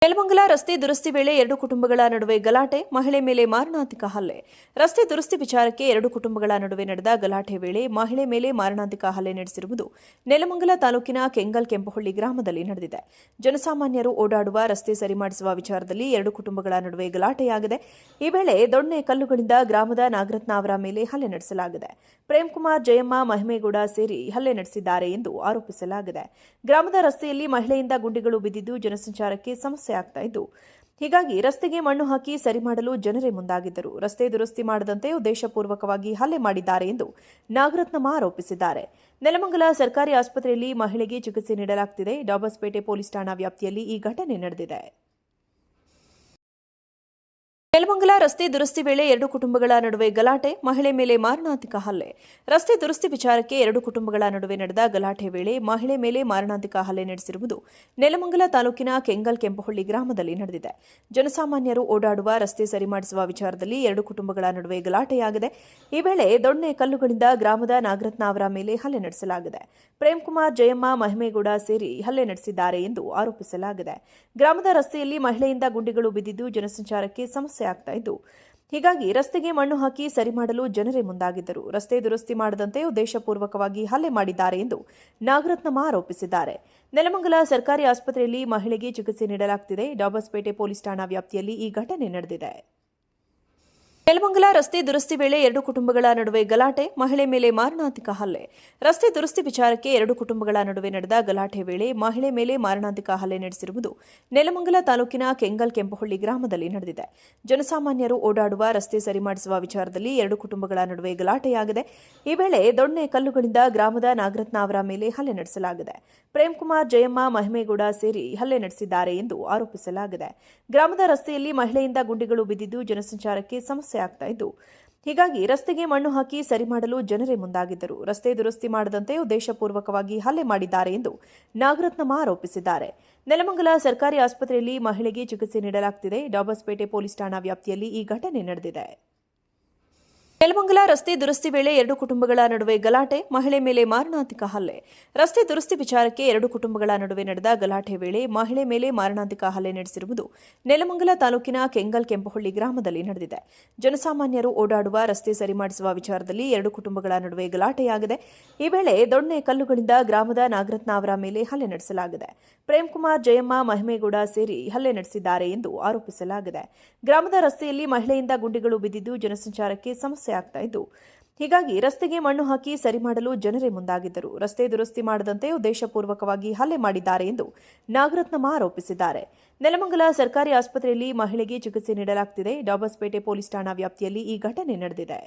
ನೆಲಮಂಗಲ ರಸ್ತೆ ದುರಸ್ತಿ ವೇಳೆ ಎರಡು ಕುಟುಂಬಗಳ ನಡುವೆ ಗಲಾಟೆ, ಮಹಿಳೆ ಮೇಲೆ ಮಾರಣಾಂತಿಕ ಹಲ್ಲೆ. ರಸ್ತೆ ದುರಸ್ತಿ ವಿಚಾರಕ್ಕೆ ಎರಡು ಕುಟುಂಬಗಳ ನಡುವೆ ನಡೆದ ಗಲಾಟೆ ವೇಳೆ ಮಹಿಳೆ ಮೇಲೆ ಮಾರಣಾಂತಿಕ ಹಲ್ಲೆ ನಡೆಸಿರುವುದು ನೆಲಮಂಗಲ ತಾಲೂಕಿನ ಕೆಂಗಲ್ ಕೆಂಪಹಳ್ಳಿ ಗ್ರಾಮದಲ್ಲಿ ನಡೆದಿದೆ. ಜನಸಾಮಾನ್ಯರು ಓಡಾಡುವ ರಸ್ತೆ ಸರಿ ಮಾಡಿಸುವ ವಿಚಾರದಲ್ಲಿ ಎರಡು ಕುಟುಂಬಗಳ ನಡುವೆ ಗಲಾಟೆಯಾಗಿದೆ. ಈ ವೇಳೆ ದೊಣ್ಣೆ ಕಲ್ಲುಗಳಿಂದ ಗ್ರಾಮದ ನಾಗರತ್ನ ಅವರ ಮೇಲೆ ಹಲ್ಲೆ ನಡೆಸಲಾಗಿದೆ. ಪ್ರೇಮ್ಕುಮಾರ್, ಜಯಮ್ಮ, ಮಹಿಮೇಗೌಡ ಸೇರಿ ಹಲ್ಲೆ ನಡೆಸಿದ್ದಾರೆ ಎಂದು ಆರೋಪಿಸಲಾಗಿದೆ. ಗ್ರಾಮದ ರಸ್ತೆಯಲ್ಲಿ ಮಹಿಳೆಯಿಂದ ಗುಂಡಿಗಳು ಬಿದ್ದಿದ್ದು ಜನಸಂಚಾರಕ್ಕೆ ಸಮಸ್ಯೆ ಆಗ್ತಾ ಇದ್ದು, ಹೀಗಾಗಿ ರಸ್ತೆಗೆ ಮಣ್ಣು ಹಾಕಿ ಸರಿ ಮಾಡಲು ಜನರೇ ಮುಂದಾಗಿದ್ದರು. ರಸ್ತೆ ದುರಸ್ತಿ ಮಾಡದಂತೆ ಉದ್ದೇಶಪೂರ್ವಕವಾಗಿ ಹಲ್ಲೆ ಮಾಡಿದ್ದಾರೆ ಎಂದು ನಾಗರತ್ನಮ್ಮ ಆರೋಪಿಸಿದ್ದಾರೆ. ನೆಲಮಂಗಲ ಸರ್ಕಾರಿ ಆಸ್ಪತ್ರೆಯಲ್ಲಿ ಮಹಿಳೆಗೆ ಚಿಕಿತ್ಸೆ ನೀಡಲಾಗುತ್ತಿದೆ. ಡಾಬಸ್ಪೇಟೆ ಪೊಲೀಸ್ ಠಾಣಾ ವ್ಯಾಪ್ತಿಯಲ್ಲಿ ಈ ಘಟನೆ ನಡೆದಿದೆ. ನೆಲಮಂಗಲ ರಸ್ತೆ ದುರಸ್ತಿ ವೇಳೆ ಎರಡು ಕುಟುಂಬಗಳ ನಡುವೆ ಗಲಾಟೆ, ಮಹಿಳೆ ಮೇಲೆ ಮಾರಣಾಂತಿಕ ಹಲ್ಲೆ. ರಸ್ತೆ ದುರಸ್ತಿ ವಿಚಾರಕ್ಕೆ ಎರಡು ಕುಟುಂಬಗಳ ನಡುವೆ ನಡೆದ ಗಲಾಟೆ ವೇಳೆ ಮಹಿಳೆ ಮೇಲೆ ಮಾರಣಾಂತಿಕ ಹಲ್ಲೆ ನಡೆಸಿರುವುದು ನೆಲಮಂಗಲ ತಾಲೂಕಿನ ಕೆಂಗಲ್ ಕೆಂಪಹಳ್ಳಿ ಗ್ರಾಮದಲ್ಲಿ ನಡೆದಿದೆ. ಜನಸಾಮಾನ್ಯರು ಓಡಾಡುವ ರಸ್ತೆ ಸರಿ ಮಾಡಿಸುವ ವಿಚಾರದಲ್ಲಿ ಎರಡು ಕುಟುಂಬಗಳ ನಡುವೆ ಗಲಾಟೆಯಾಗಿದೆ. ಈ ವೇಳೆ ದೊಣ್ಣೆ ಕಲ್ಲುಗಳಿಂದ ಗ್ರಾಮದ ನಾಗರತ್ನ ಅವರ ಮೇಲೆ ಹಲ್ಲೆ ನಡೆಸಲಾಗಿದೆ. ಪ್ರೇಮ್ಕುಮಾರ್, ಜಯಮ್ಮ, ಮಹಿಮೇಗೌಡ ಸೇರಿ ಹಲ್ಲೆ ನಡೆಸಿದ್ದಾರೆ ಎಂದು ಆರೋಪಿಸಲಾಗಿದೆ. ಗ್ರಾಮದ ರಸ್ತೆಯಲ್ಲಿ ಮಹಿಳೆಯಿಂದ ಗುಂಡಿಗಳು ಬಿದ್ದಿದ್ದು ಜನಸಂಚಾರಕ್ಕೆ ಸಮಸ್ಯೆ ಆಗ್ತಾ ಇದ್ದು, ಹೀಗಾಗಿ ರಸ್ತೆಗೆ ಮಣ್ಣು ಹಾಕಿ ಸರಿ ಮಾಡಲು ಜನರೇ ಮುಂದಾಗಿದ್ದರು. ರಸ್ತೆ ದುರಸ್ತಿ ಮಾಡದಂತೆ ಉದ್ದೇಶಪೂರ್ವಕವಾಗಿ ಹಲ್ಲೆ ಮಾಡಿದ್ದಾರೆ ಎಂದು ನಾಗರತ್ನಮ್ಮ ಆರೋಪಿಸಿದ್ದಾರೆ. ನೆಲಮಂಗಲ ಸರ್ಕಾರಿ ಆಸ್ಪತ್ರೆಯಲ್ಲಿ ಮಹಿಳೆಗೆ ಚಿಕಿತ್ಸೆ ನೀಡಲಾಗುತ್ತಿದೆ. ಡಾಬಸ್ಪೇಟೆ ಪೊಲೀಸ್ ಠಾಣಾ ವ್ಯಾಪ್ತಿಯಲ್ಲಿ ಈ ಘಟನೆ ನಡೆದಿದೆ. ನೆಲಮಂಗಲ ರಸ್ತೆ ದುರಸ್ತಿ ವೇಳೆ ಎರಡು ಕುಟುಂಬಗಳ ನಡುವೆ ಗಲಾಟೆ, ಮಹಿಳೆ ಮೇಲೆ ಮಾರಣಾಂತಿಕ ಹಲ್ಲೆ. ರಸ್ತೆ ದುರಸ್ತಿ ವಿಚಾರಕ್ಕೆ ಎರಡು ಕುಟುಂಬಗಳ ನಡುವೆ ನಡೆದ ಗಲಾಟೆ ವೇಳೆ ಮಹಿಳೆ ಮೇಲೆ ಮಾರಣಾಂತಿಕ ಹಲ್ಲೆ ನಡೆಸಿರುವುದು ನೆಲಮಂಗಲ ತಾಲೂಕಿನ ಕೆಂಗಲ್ ಕೆಂಪಹಳ್ಳಿ ಗ್ರಾಮದಲ್ಲಿ ನಡೆದಿದೆ. ಜನಸಾಮಾನ್ಯರು ಓಡಾಡುವ ರಸ್ತೆ ಸರಿ ಮಾಡಿಸುವ ವಿಚಾರದಲ್ಲಿ ಎರಡು ಕುಟುಂಬಗಳ ನಡುವೆ ಗಲಾಟೆಯಾಗಿದೆ. ಈ ವೇಳೆ ದೊಣ್ಣೆ ಕಲ್ಲುಗಳಿಂದ ಗ್ರಾಮದ ನಾಗರತ್ನ ಅವರ ಮೇಲೆ ಹಲ್ಲೆ ನಡೆಸಲಾಗಿದೆ. ಪ್ರೇಮ್ಕುಮಾರ್, ಜಯಮ್ಮ, ಮಹಿಮೇಗೌಡ ಸೇರಿ ಹಲ್ಲೆ ನಡೆಸಿದ್ದಾರೆ ಎಂದು ಆರೋಪಿಸಲಾಗಿದೆ. ಗ್ರಾಮದ ರಸ್ತೆಯಲ್ಲಿ ಮಹಿಳೆಯಿಂದ ಗುಂಡಿಗಳು ಬಿದ್ದಿದ್ದು ಜನಸಂಚಾರಕ್ಕೆ ಸಮಸ್ಯೆ ಆಗ್ತಾ ಇದ್ದು, ಹೀಗಾಗಿ ರಸ್ತೆಗೆ ಮಣ್ಣು ಹಾಕಿ ಸರಿ ಮಾಡಲು ಜನರೇ ಮುಂದಾಗಿದ್ದರು. ರಸ್ತೆ ದುರಸ್ತಿ ಮಾಡದಂತೆ ಉದ್ದೇಶಪೂರ್ವಕವಾಗಿ ಹಲ್ಲೆ ಮಾಡಿದ್ದಾರೆ ಎಂದು ನಾಗರತ್ನಮ್ಮ ಆರೋಪಿಸಿದ್ದಾರೆ. ನೆಲಮಂಗಲ ಸರ್ಕಾರಿ ಆಸ್ಪತ್ರೆಯಲ್ಲಿ ಮಹಿಳೆಗೆ ಚಿಕಿತ್ಸೆ ನೀಡಲಾಗುತ್ತಿದೆ. ಡಾಬಸ್ಪೇಟೆ ಪೊಲೀಸ್ ಠಾಣಾ ವ್ಯಾಪ್ತಿಯಲ್ಲಿ ಈ ಘಟನೆ ನಡೆದಿದೆ. ನೆಲಮಂಗಲ ರಸ್ತೆ ದುರಸ್ತಿ ವೇಳೆ ಎರಡು ಕುಟುಂಬಗಳ ನಡುವೆ ಗಲಾಟೆ, ಮಹಿಳೆ ಮೇಲೆ ಮಾರಣಾಂತಿಕ ಹಲ್ಲೆ. ರಸ್ತೆ ದುರಸ್ತಿ ವಿಚಾರಕ್ಕೆ ಎರಡು ಕುಟುಂಬಗಳ ನಡುವೆ ನಡೆದ ಗಲಾಟೆ ವೇಳೆ ಮಹಿಳೆ ಮೇಲೆ ಮಾರಣಾಂತಿಕ ಹಲ್ಲೆ ನಡೆಸಿರುವುದು ನೆಲಮಂಗಲ ತಾಲೂಕಿನ ಕೆಂಗಲ್ ಕೆಂಪಹಳ್ಳಿ ಗ್ರಾಮದಲ್ಲಿ ನಡೆದಿದೆ. ಜನಸಾಮಾನ್ಯರು ಓಡಾಡುವ ರಸ್ತೆ ಸರಿ ಮಾಡಿಸುವ ವಿಚಾರದಲ್ಲಿ ಎರಡು ಕುಟುಂಬಗಳ ನಡುವೆ ಗಲಾಟೆಯಾಗಿದೆ. ಈ ವೇಳೆ ದೊಣ್ಣೆ ಕಲ್ಲುಗಳಿಂದ ಗ್ರಾಮದ ನಾಗರತ್ನ ಅವರ ಮೇಲೆ ಹಲ್ಲೆ ನಡೆಸಲಾಗಿದೆ. ಪ್ರೇಮ್ಕುಮಾರ್, ಜಯಮ್ಮ, ಮಹಿಮೇಗೌಡ ಸೇರಿ ಹಲ್ಲೆ ನಡೆಸಿದ್ದಾರೆ ಎಂದು ಆರೋಪಿಸಲಾಗಿದೆ. ಗ್ರಾಮದ ರಸ್ತೆಯಲ್ಲಿ ಮಹಿಳೆಯಿಂದ ಗುಂಡಿಗಳು ಬಿದ್ದಿದ್ದು ಜನಸಂಚಾರಕ್ಕೆ ಸಮಸ್ಯೆ ಆಗ್ತಾ ಇದ್ದು, ಹೀಗಾಗಿ ರಸ್ತೆಗೆ ಮಣ್ಣು ಹಾಕಿ ಸರಿ ಮಾಡಲು ಜನರೇ ಮುಂದಾಗಿದ್ದರು. ರಸ್ತೆ ದುರಸ್ತಿ ಮಾಡದಂತೆ ಉದ್ದೇಶಪೂರ್ವಕವಾಗಿ ಹಲ್ಲೆ ಮಾಡಿದ್ದಾರೆ ಎಂದು ನಾಗರತ್ನಮ್ಮ ಆರೋಪಿಸಿದ್ದಾರೆ. ನೆಲಮಂಗಲ ಸರ್ಕಾರಿ ಆಸ್ಪತ್ರೆಯಲ್ಲಿ ಮಹಿಳೆಗೆ ಚಿಕಿತ್ಸೆ ನೀಡಲಾಗುತ್ತಿದೆ. ಡಾಬಸ್ಪೇಟೆ ಪೊಲೀಸ್ ಠಾಣಾ ವ್ಯಾಪ್ತಿಯಲ್ಲಿ ಈ ಘಟನೆ ನಡೆದಿದೆ.